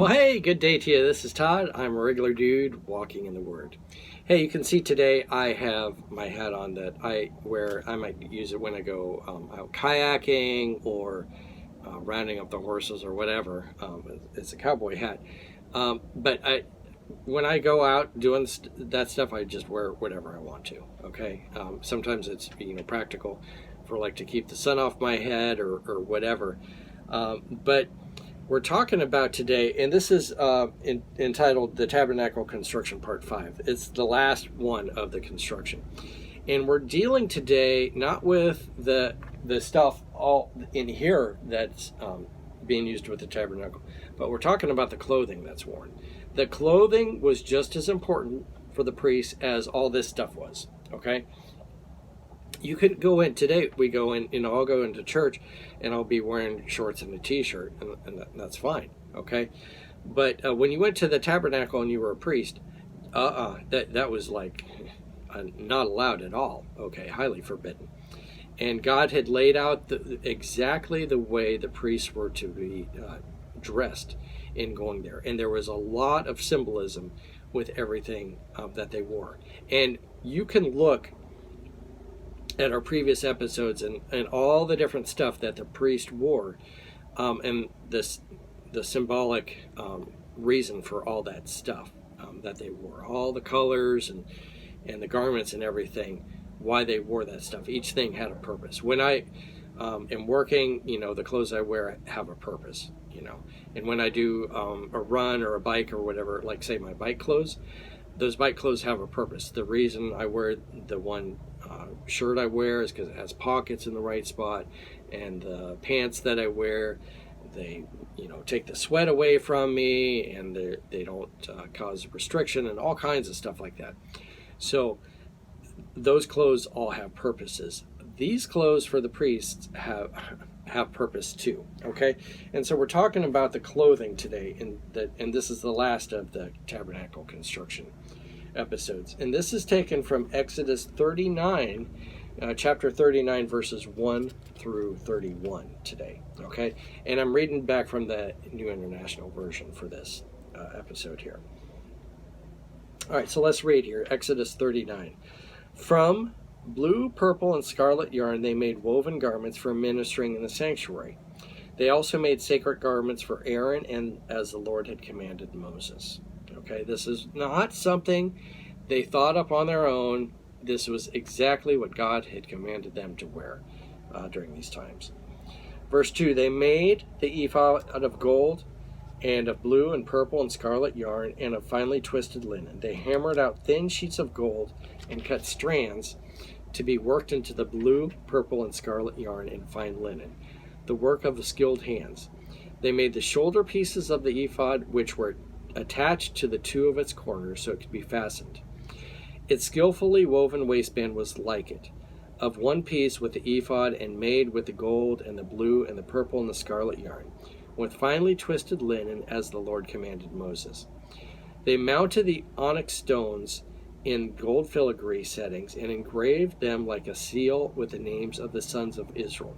Well, hey, good day to you. This is Todd. I'm a regular dude walking in the Word. Hey, you can see today I have my hat on that I wear. I might use it when I go out kayaking or rounding up the horses or whatever. It's a cowboy hat. But when I go out doing that stuff, I just wear whatever I want to. Okay. Sometimes it's practical for like to keep the sun off my head or whatever. But we're talking about today, and this is entitled The Tabernacle Construction Part 5. It's the last one of the construction. And we're dealing today not with the stuff all in here that's being used with the tabernacle, but we're talking about the clothing that's worn. The clothing was just as important for the priests as all this stuff was, okay? You could go in today. We go in, I'll go into church and I'll be wearing shorts and a t-shirt, and that's fine, okay? But when you went to the tabernacle and you were a priest, that was like not allowed at all, okay? Highly forbidden. And God had laid out exactly the way the priests were to be dressed in going there. And there was a lot of symbolism with everything that they wore. And you can look at our previous episodes and all the different stuff that the priest wore, and the symbolic reason for all that stuff that they wore, all the colors and the garments and everything, why they wore that stuff. Each thing had a purpose. When I am working, the clothes I wear have a purpose, and when I do a run or a bike or whatever, like say my bike clothes, those bike clothes have a purpose. The reason I wear the one shirt I wear is because it has pockets in the right spot, and the pants that I wear, they take the sweat away from me, and they don't cause restriction and all kinds of stuff like that. So those clothes all have purposes. These clothes for the priests have purpose too, okay? And so we're talking about the clothing today, and this is the last of the tabernacle construction episodes. And this is taken from Exodus 39, chapter 39, verses 1 through 31 today, okay? And I'm reading back from the New International Version for this episode here. All right, so let's read here, Exodus 39. From blue, purple, and scarlet yarn they made woven garments for ministering in the sanctuary. They also made sacred garments for Aaron, and as the Lord had commanded Moses. Okay, this is not something they thought up on their own. This was exactly what God had commanded them to wear during these times. Verse 2, they made the ephod out of gold and of blue and purple and scarlet yarn and of finely twisted linen. They hammered out thin sheets of gold and cut strands to be worked into the blue, purple, and scarlet yarn in fine linen, the work of the skilled hands. They made the shoulder pieces of the ephod, which were attached to the two of its corners so it could be fastened. Its skillfully woven waistband was like it, of one piece with the ephod and made with the gold and the blue and the purple and the scarlet yarn, with finely twisted linen as the Lord commanded Moses. They mounted the onyx stones in gold filigree settings and engraved them like a seal with the names of the sons of Israel.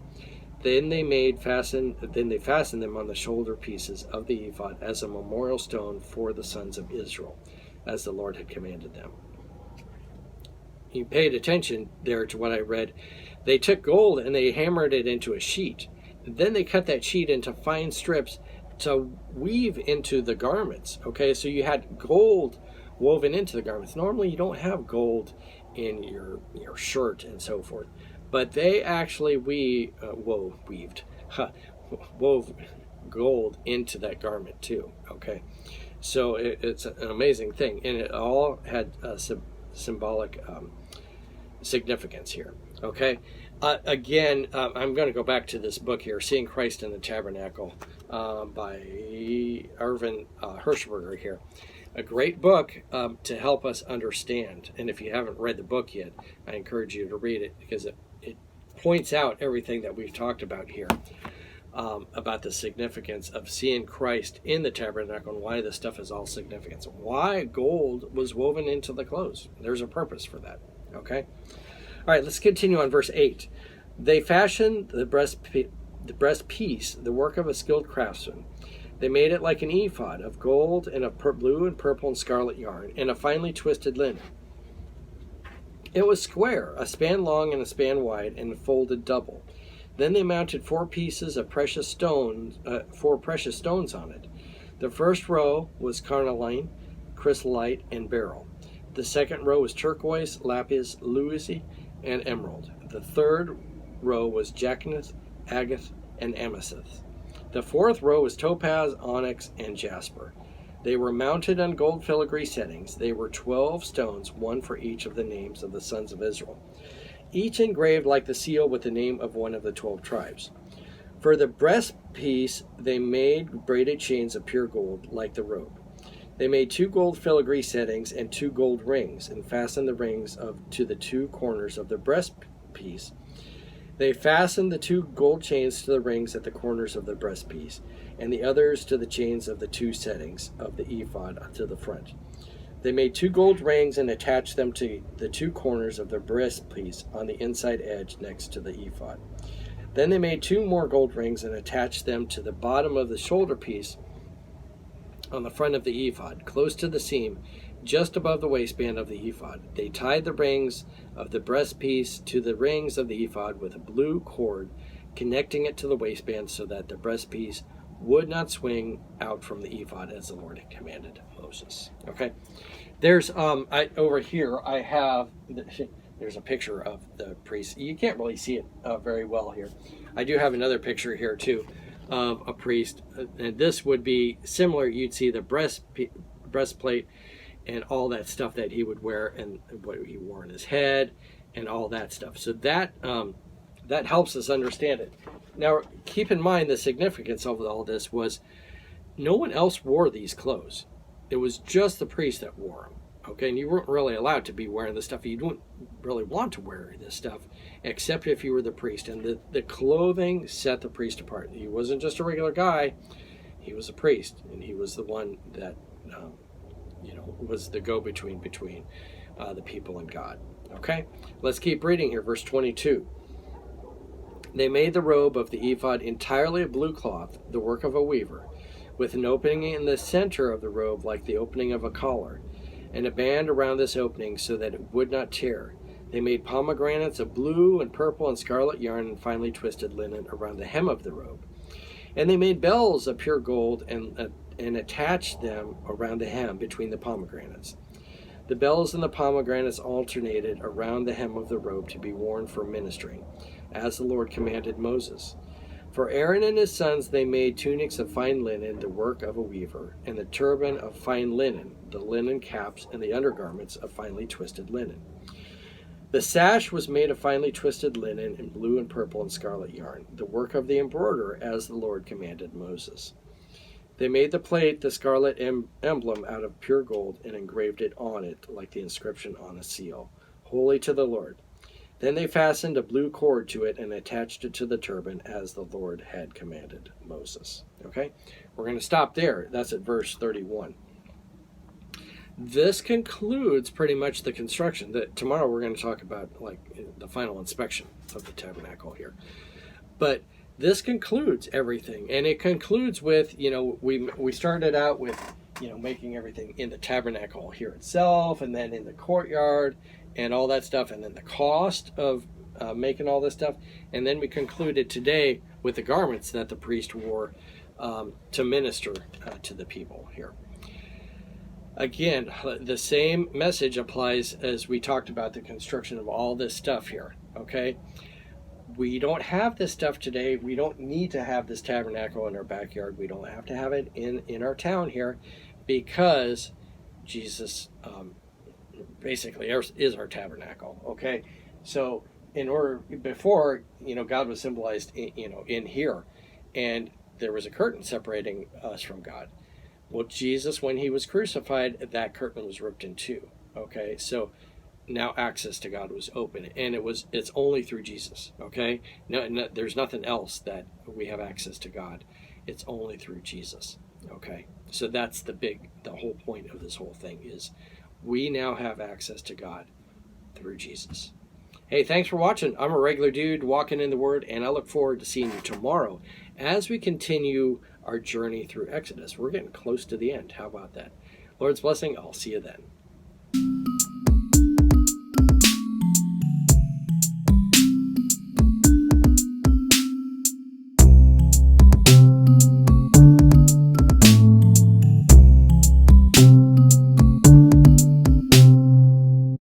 Then they fastened them on the shoulder pieces of the ephod as a memorial stone for the sons of Israel, as the Lord had commanded them. You paid attention there to what I read. They took gold and they hammered it into a sheet. Then they cut that sheet into fine strips to weave into the garments. Okay, so you had gold woven into the garments. Normally you don't have gold in your shirt and so forth. But they actually wove gold into that garment too, okay? So it's an amazing thing, and it all had symbolic significance here, okay? Again, I'm going to go back to this book here, Seeing Christ in the Tabernacle, by Ervin Hershberger here. A great book to help us understand. And if you haven't read the book yet, I encourage you to read it, because it points out everything that we've talked about here, about the significance of seeing Christ in the tabernacle and why this stuff is all significant. Why gold was woven into the clothes. There's a purpose for that, okay? All right, let's continue on verse 8. They fashioned the breastpiece, the work of a skilled craftsman. They made it like an ephod of gold and of blue and purple and scarlet yarn and a finely twisted linen. It was square, a span long and a span wide, and folded double. Then they mounted four precious stones on it. The first row was carnelian, chrysolite, and beryl. The second row was turquoise, lapis lazuli, and emerald. The third row was jacinth, agate, and amethyst. The fourth row was topaz, onyx, and jasper. They were mounted on gold filigree settings. They were 12 stones, one for each of the names of the sons of Israel, each engraved like the seal with the name of one of the 12 tribes. For the breastpiece, they made braided chains of pure gold, like the robe. They made 2 gold filigree settings and 2 gold rings, and fastened the rings to the 2 corners of the breastpiece. They fastened the 2 gold chains to the rings at the corners of the breastpiece, and the others to the chains of the 2 settings of the ephod to the front. They made 2 gold rings and attached them to the 2 corners of the breastpiece on the inside edge next to the ephod. Then they made 2 more gold rings and attached them to the bottom of the shoulder piece on the front of the ephod, close to the seam, just above the waistband of the ephod. They tied the rings of the breastpiece to the rings of the ephod with a blue cord, connecting it to the waistband so that the breastpiece would not swing out from the ephod as the Lord had commanded Moses. Okay, there's over here I have there's a picture of the priest. You can't really see it very well here. I do have another picture here too of a priest, and this would be similar. You'd see the breastplate and all that stuff that he would wear and what he wore on his head and all that stuff. So that that helps us understand it. Now, keep in mind the significance of all this was no one else wore these clothes. It was just the priest that wore them. Okay, and you weren't really allowed to be wearing this stuff. You didn't really want to wear this stuff, except if you were the priest. And the clothing set the priest apart. He wasn't just a regular guy. He was a priest, and he was the one that was the go-between between the people and God. Okay, let's keep reading here. Verse 22. They made the robe of the ephod entirely of blue cloth, the work of a weaver, with an opening in the center of the robe like the opening of a collar, and a band around this opening so that it would not tear. They made pomegranates of blue and purple and scarlet yarn and finely twisted linen around the hem of the robe. And they made bells of pure gold and attached them around the hem between the pomegranates. The bells and the pomegranates alternated around the hem of the robe to be worn for ministering, as the Lord commanded Moses. For Aaron and his sons they made tunics of fine linen, the work of a weaver, and the turban of fine linen, the linen caps and the undergarments of finely twisted linen. The sash was made of finely twisted linen in blue and purple and scarlet yarn, the work of the embroiderer, as the Lord commanded Moses. They made the plate, the scarlet emblem, out of pure gold and engraved it on it like the inscription on a seal, holy to the Lord. Then they fastened a blue cord to it and attached it to the turban as the Lord had commanded Moses. Okay, we're going to stop there. That's at verse 31. This concludes pretty much the construction. Tomorrow we're going to talk about like the final inspection of the tabernacle here. But this concludes everything, and it concludes with, we started out with, making everything in the tabernacle here itself, and then in the courtyard, and all that stuff, and then the cost of making all this stuff, and then we concluded today with the garments that the priest wore to minister to the people here. Again, the same message applies as we talked about the construction of all this stuff here, okay? We don't have this stuff today. We don't need to have this tabernacle in our backyard. We don't have to have it in our town here, because Jesus basically is our tabernacle, okay? So before, God was symbolized, in here, and there was a curtain separating us from God. Well, Jesus, when he was crucified, that curtain was ripped in two, okay? So now access to God was open, and it's only through Jesus, okay? No, there's nothing else that we have access to God. It's only through Jesus, okay? So that's the whole point of this whole thing is we now have access to God through Jesus. Hey, thanks for watching. I'm a regular dude walking in the Word, and I look forward to seeing you tomorrow as we continue our journey through Exodus. We're getting close to the end. How about that? Lord's blessing. I'll see you then.